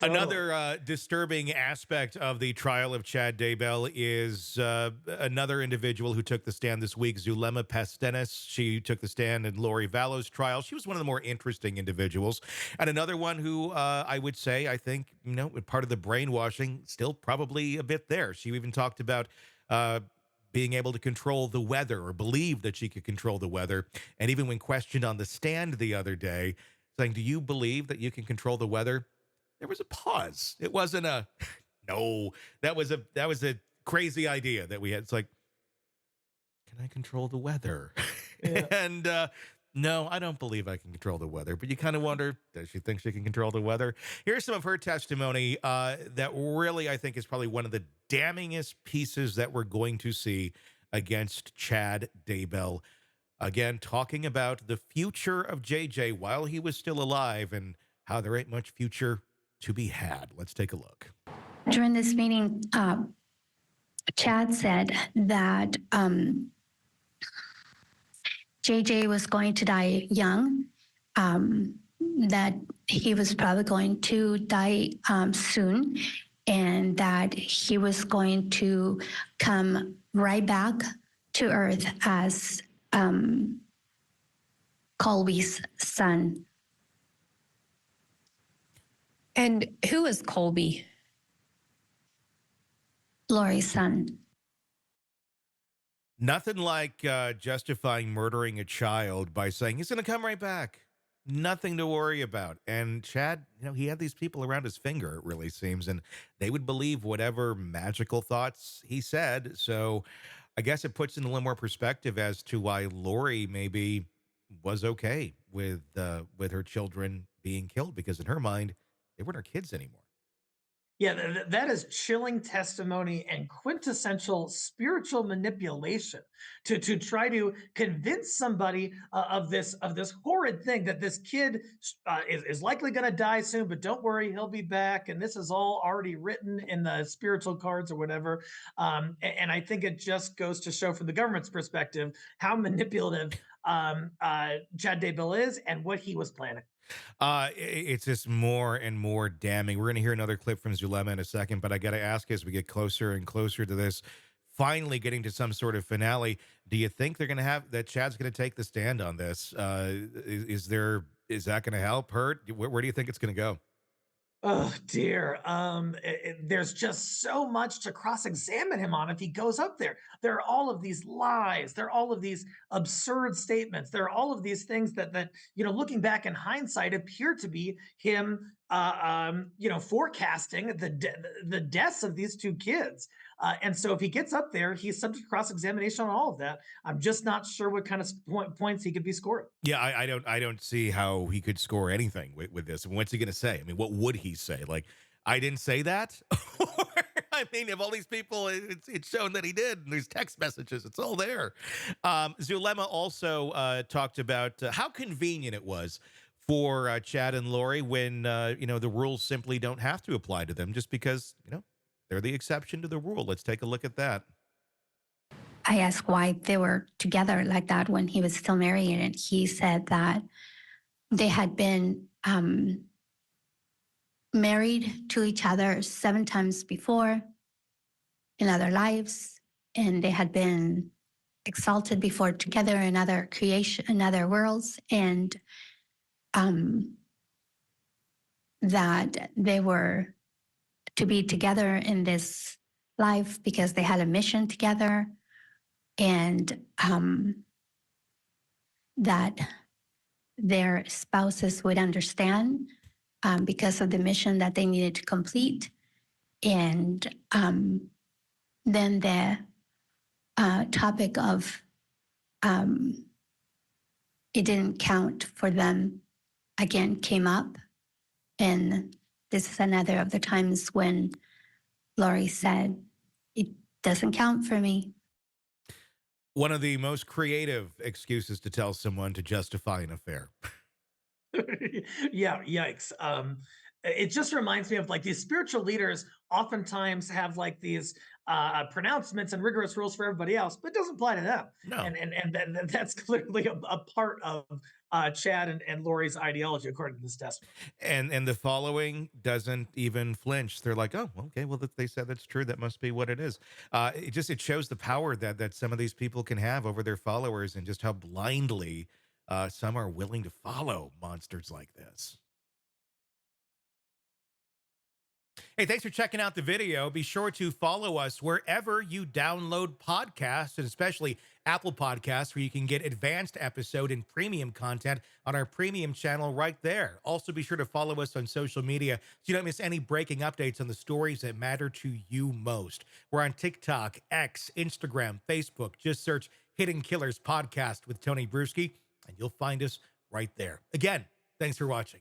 Totally. Another disturbing aspect of the trial of Chad Daybell is another individual who took the stand this week, Zulema Pastenes. She took the stand in Lori Vallow's trial. She was one of the more interesting individuals. And another one who I would say, I think, part of the brainwashing, still probably a bit there. She even talked about being able to control the weather, or believe that she could control the weather. And even when questioned on the stand the other day, saying, "Do you believe that you can control the weather?" There was a pause. It wasn't a no. That was a crazy idea that we had. It's like, can I control the weather? Yeah. and no, I don't believe I can control the weather. But you kind of wonder, does she think she can control the weather? Here's some of her testimony that really, I think, is probably one of the damningest pieces that we're going to see against Chad Daybell. Again, talking about the future of JJ while he was still alive and how there ain't much future to be had. Let's take a look. During this meeting, Chad said that JJ was going to die young, that he was probably going to die soon, and that he was going to come right back to Earth as Colby's son. And who is Colby? Lori's son. Nothing like justifying murdering a child by saying he's going to come right back. Nothing to worry about. And Chad, he had these people around his finger, it really seems, and they would believe whatever magical thoughts he said. So I guess it puts in a little more perspective as to why Lori maybe was okay with her children being killed, because in her mind, they weren't her kids anymore. Yeah, that is chilling testimony and quintessential spiritual manipulation to try to convince somebody of this horrid thing, that this kid is likely going to die soon, but don't worry, he'll be back, and this is all already written in the spiritual cards or whatever. And I think it just goes to show, from the government's perspective, how manipulative Chad Daybell is and what he was planning. It's just more and more damning. We're going to hear another clip from Zulema in a second, but I got to ask, as we get closer and closer to this, finally getting to some sort of finale, do you think they're going to have that Chad's going to take the stand on this? Is that going to help, hurt? Where do you think it's going to go? Oh dear. There's just so much to cross-examine him on if he goes up there. There are all of these lies. There are all of these absurd statements. There are all of these things that looking back in hindsight, appear to be him, forecasting the deaths of these two kids. And so if he gets up there, he's subject to cross-examination on all of that. I'm just not sure what kind of points he could be scoring. Yeah, I don't see how he could score anything with this. What's he going to say? I mean, what would he say? Like, I didn't say that? I mean, of all these people, it's shown that he did. And there's text messages. It's all there. Zulema also talked about how convenient it was for Chad and Lori when, the rules simply don't have to apply to them, just because, they're the exception to the rule. Let's take a look at that. I asked why they were together like that when he was still married, and he said that they had been married to each other 7 times before in other lives, and they had been exalted before together in other worlds, and that they were to be together in this life because they had a mission together, and that their spouses would understand because of the mission that they needed to complete. And then the topic of it didn't count for them again came up. And this is another of the times when Lori said, "It doesn't count for me." One of the most creative excuses to tell someone to justify an affair. Yeah, yikes. It just reminds me of like these spiritual leaders oftentimes have like these pronouncements and rigorous rules for everybody else, but it doesn't apply to them. No. And that's clearly a part of Chad and Lori's ideology, according to this testimony. And the following doesn't even flinch. They're like, oh, okay, well, they said that's true. That must be what it is. It shows the power that some of these people can have over their followers, and just how blindly some are willing to follow monsters like this. Hey, thanks for checking out the video. Be sure to follow us wherever you download podcasts, and especially Apple Podcasts, where you can get advanced episode and premium content on our premium channel right there. Also, be sure to follow us on social media so you don't miss any breaking updates on the stories that matter to you most. We're on TikTok, X, Instagram, Facebook. Just search Hidden Killers Podcast with Tony Brueski, and you'll find us right there. Again, thanks for watching.